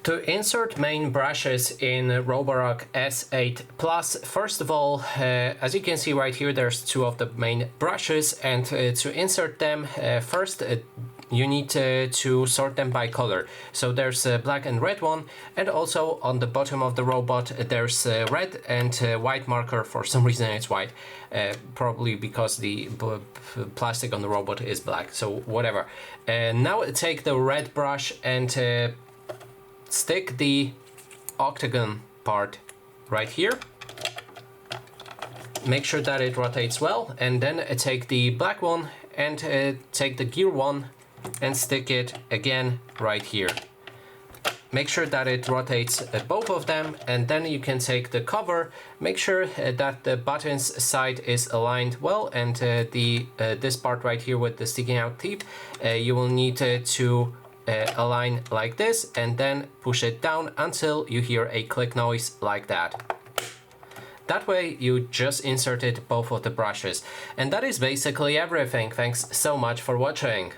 To insert main brushes in Roborock S8 Plus, first of all, as you can see right here, there's two of the main brushes, and to insert them, first you need to sort them by color. So there's a black and red one, and also on the bottom of the robot there's a red and white marker. For some reason it's white, probably because the plastic on the robot is black, so whatever. Now take the red brush and stick the octagon part right here. Make sure that it rotates well, and then take the black one and take the gear one and stick it again right here. Make sure that it rotates both of them, and then you can take the cover. Make sure that the buttons side is aligned well, and this part right here with the sticking out teeth, you will need to align like this, and then push it down until you hear a click noise like that. That way you just inserted both of the brushes. And that is basically everything. Thanks so much for watching.